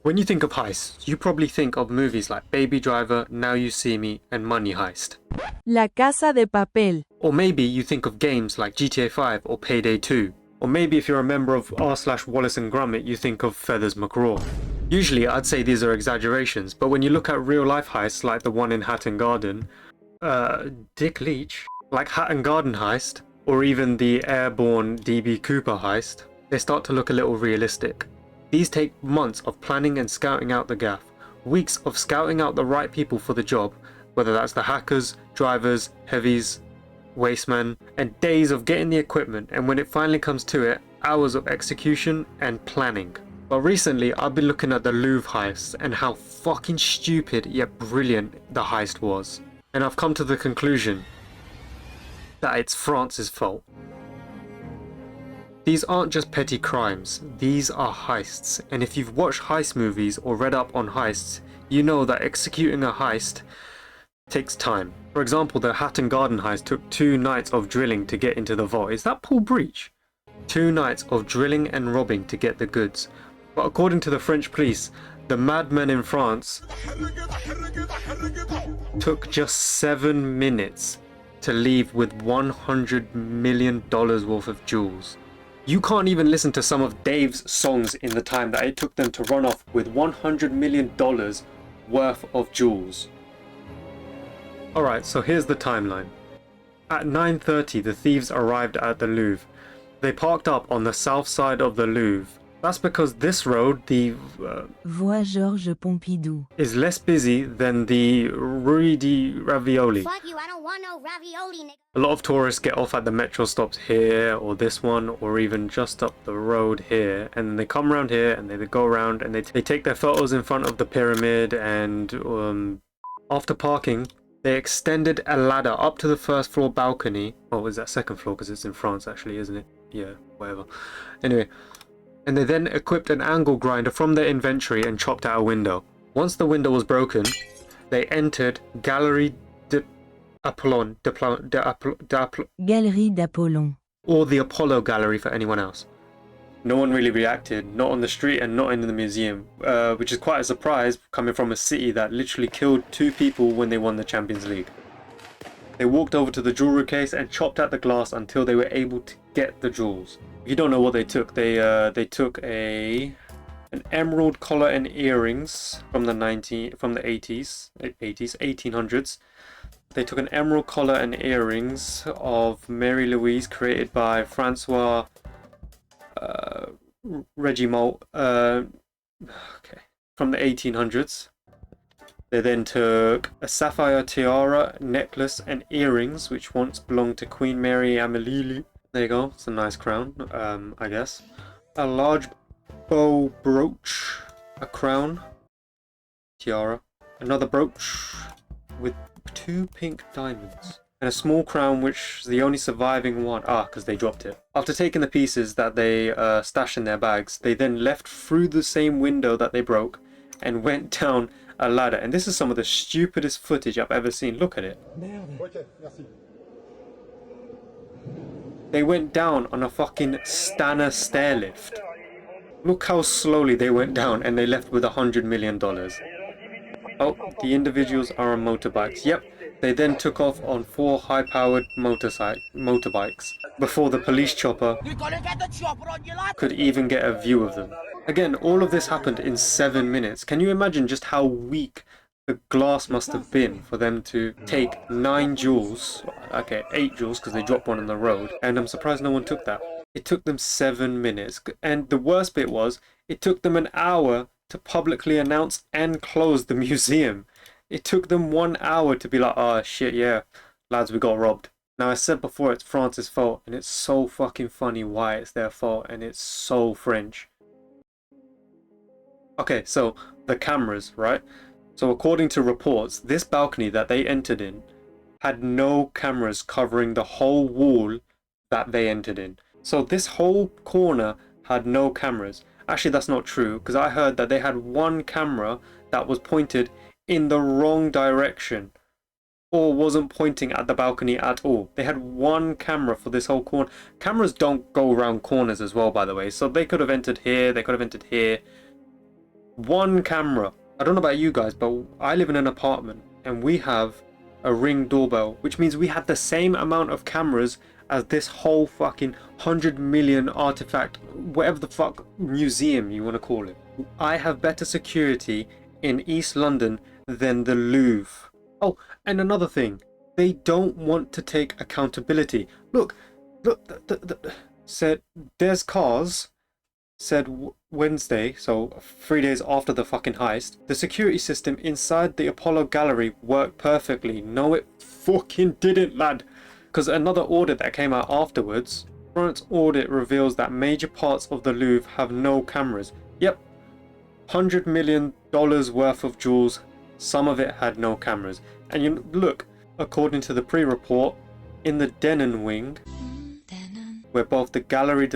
When you think of heists, you probably think of movies like Baby Driver, Now You See Me, and Money Heist. La Casa de Papel. Or maybe you think of games like GTA 5 or Payday 2. Or maybe if you're a member of r/Wallace and Gromit, you think of Feathers McGraw. Usually I'd say these are exaggerations, but when you look at real life heists like the one in Hatton Garden, Dick Leach, like Hatton Garden heist, or even the airborne DB Cooper heist, they start to look a little realistic. These take months of planning and scouting out the gaff, weeks of scouting out the right people for the job, whether that's the hackers, drivers, heavies, wastemen, and days of getting the equipment, and when it finally comes to it, hours of execution and planning. But recently I've been looking at the Louvre heist and how fucking stupid yet brilliant the heist was. And I've come to the conclusion that it's France's fault. These aren't just petty crimes, these are heists, and if you've watched heist movies or read up on heists, you know that executing a heist takes time. For example, the Hatton Garden heist took 2 nights of drilling to get into the vault. Is that Paul Breach? 2 nights of drilling and robbing to get the goods. But according to the French police, the madmen in France took just 7 minutes to leave with $100 million worth of jewels. You can't even listen to some of Dave's songs in the time that it took them to run off with $100 million worth of jewels. Alright, so here's the timeline. At 9:30, the thieves arrived at the Louvre. They parked up on the south side of the Louvre. That's because this road, the Voie Georges Pompidou, is less busy than the Rue de Ravioli. Fuck you, I don't want no ravioli, nigga. A lot of tourists get off at the metro stops here, or this one, or even just up the road here, and then they come around here, and they go around, and they take their photos in front of the pyramid, and after parking, they extended a ladder up to the first floor balcony. Oh, is that second floor? Because it's in France, actually, isn't it? Yeah, whatever. Anyway. And they then equipped an angle grinder from their inventory and chopped out a window. Once the window was broken, they entered Galerie d'Apollon, Galerie d'Apollon, or the Apollo Gallery for anyone else. No one really reacted, not on the street and not in the museum, which is quite a surprise coming from a city that literally killed 2 people when they won the Champions League. They walked over to the jewelry case and chopped out the glass until they were able to get the jewels. If you don't know what they took, they took an emerald collar and earrings from the 1800s. They took an emerald collar and earrings of Mary Louise created by Francois Regimont from the 1800s. They then took a sapphire tiara, necklace and earrings which once belonged to Queen Mary Amélie. There you go, it's a nice crown, I guess. A large bow brooch, a crown, tiara, another brooch with 2 pink diamonds, and a small crown which is the only surviving one, because they dropped it. After taking the pieces that they stashed in their bags, they then left through the same window that they broke and went down a ladder. And this is some of the stupidest footage I've ever seen. Look at it. They went down on a fucking Stana stair lift. Look how slowly they went down, and they left with $100 million. Oh, the individuals are on motorbikes. Yep, they then took off on 4 high-powered motorbikes before the police chopper could even get a view of them. Again, all of this happened in 7 minutes. Can you imagine just how weak the glass must have been for them to take 9 jewels, okay, 8 jewels because they dropped one on the road, and I'm surprised no one took that. It took them 7 minutes, and the worst bit was, it took them an hour to publicly announce and close the museum. It took them 1 hour to be like, oh shit, yeah, lads, we got robbed. Now, I said before, it's France's fault, and it's so fucking funny why it's their fault, and it's so French. Okay, so, the cameras, right? So according to reports, this balcony that they entered in had no cameras covering the whole wall that they entered in. So this whole corner had no cameras. Actually, that's not true, because I heard that they had 1 camera that was pointed in the wrong direction, or wasn't pointing at the balcony at all. They had 1 camera for this whole corner. Cameras don't go around corners as well, by the way, so they could have entered here, they could have entered here. One camera. I don't know about you guys, but I live in an apartment and we have a Ring doorbell, which means we had the same amount of cameras as this whole fucking 100 million artifact, whatever the fuck museum you want to call it. I have better security in East London than the Louvre. Oh, and another thing, they don't want to take accountability. Look, said there's cars. Said Wednesday, so 3 days after the fucking heist, the security system inside the Apollo Gallery worked perfectly. No, it fucking didn't, lad. Because another audit that came out afterwards, France audit reveals that major parts of the Louvre have no cameras. Yep, $100 million worth of jewels, some of it had no cameras. And you look, according to the pre-report, in the Denon wing, where both the Gallery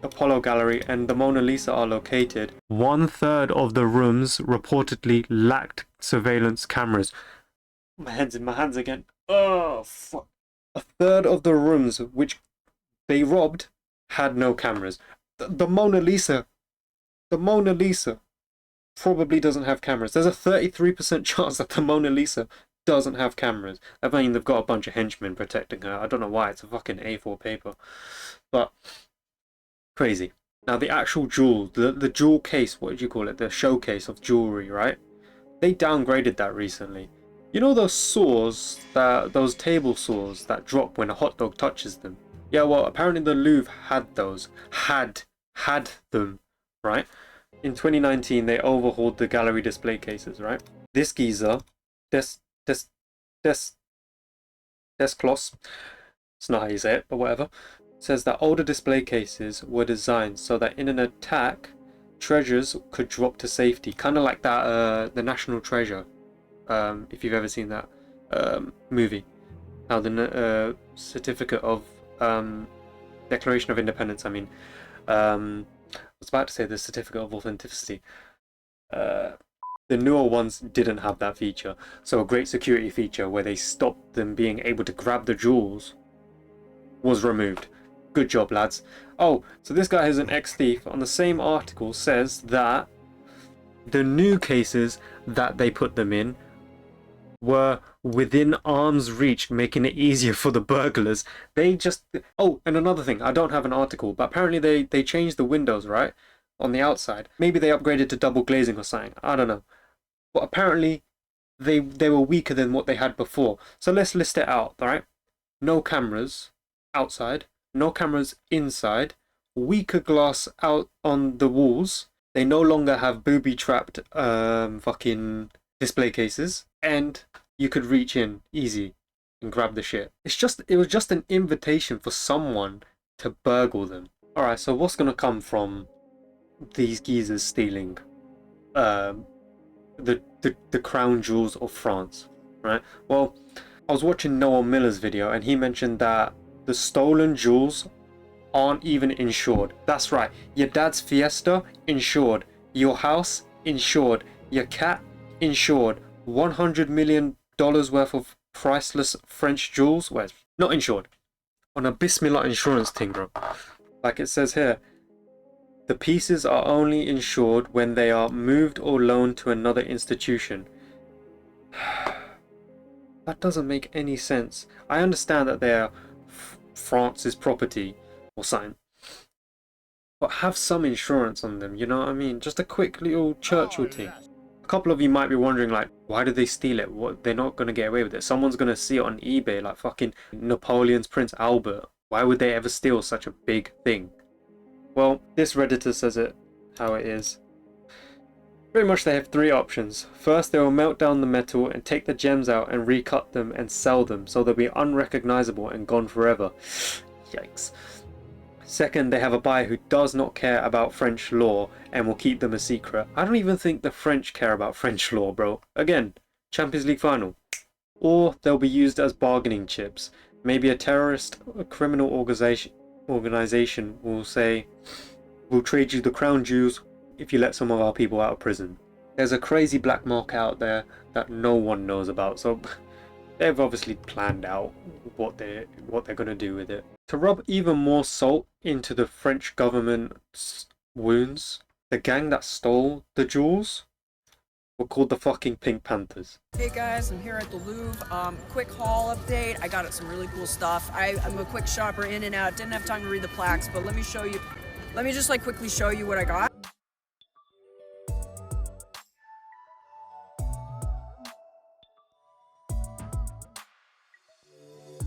Apollo Gallery and the Mona Lisa are located, 1/3 of the rooms reportedly lacked surveillance cameras. My head's in my hands again. Oh, fuck. 1/3 of the rooms which they robbed had no cameras. The Mona Lisa probably doesn't have cameras. There's a 33% chance that the Mona Lisa doesn't have cameras. I mean, they've got a bunch of henchmen protecting her. I don't know why. It's a fucking A4 paper. But crazy. Now the actual jewel, the jewel case, what did you call it? The showcase of jewelry, right? They downgraded that recently. You know those saws, those table saws that drop when a hot dog touches them? Yeah, well, apparently the Louvre had those. Had them, right? In 2019, they overhauled the gallery display cases, right? This geezer, Desclos, it's not how you say it, but whatever, says that older display cases were designed so that in an attack, treasures could drop to safety. Kind of like that, the National Treasure, if you've ever seen that movie. How the certificate of Declaration of Independence, I mean, I was about to say the certificate of authenticity. The newer ones didn't have that feature, so a great security feature where they stopped them being able to grab the jewels was removed. Good job, lads. Oh, so this guy is an ex-thief. On the same article says that the new cases that they put them in were within arm's reach, making it easier for the burglars. They just... Oh, and another thing, I don't have an article, but apparently they changed the windows, right? On the outside. Maybe they upgraded to double glazing or something. I don't know. But apparently they were weaker than what they had before. So let's list it out, right? No cameras outside. No cameras inside. Weaker glass out on the walls. They no longer have booby-trapped fucking display cases. And you could reach in easy and grab the shit. It was just an invitation for someone to burgle them. Alright, so what's gonna come from these geezers stealing the crown jewels of France, right? Well, I was watching Noah Miller's video and he mentioned that the stolen jewels aren't even insured. That's right, your dad's Fiesta insured, your house insured, your cat insured, $100 million worth of priceless French jewels, well, not insured. On a Bismillah insurance thing, bro. Like it says here, the pieces are only insured when they are moved or loaned to another institution. That doesn't make any sense. I understand that they are France's property or something, but have some insurance on them, you know what I mean? Just a quick little Churchill thing. A couple of you might be wondering, like, why did they steal it? What, they're not going to get away with it. Someone's going to see it on eBay, like fucking Napoleon's Prince Albert. Why would they ever steal such a big thing? Well, this Redditor says it how it is. Pretty much they have three options. First, they will melt down the metal and take the gems out and recut them and sell them so they'll be unrecognizable and gone forever. Yikes. Second, they have a buyer who does not care about French law and will keep them a secret. I don't even think the French care about French law, bro. Again, Champions League final. Or they'll be used as bargaining chips. Maybe a terrorist, a criminal organization will say, we'll trade you the crown jewels if you let some of our people out of prison. There's a crazy black market out there that no one knows about, so they've obviously planned out what they're going to do with it. To rub even more salt into the French government's wounds, The gang that stole the jewels were called the fucking Pink Panthers. Hey guys, I'm here at the Louvre. Quick haul update. I got some really cool stuff. I'm a quick shopper in and out. Didn't have time to read the plaques, but let me show you. Let me just like quickly show you what I got.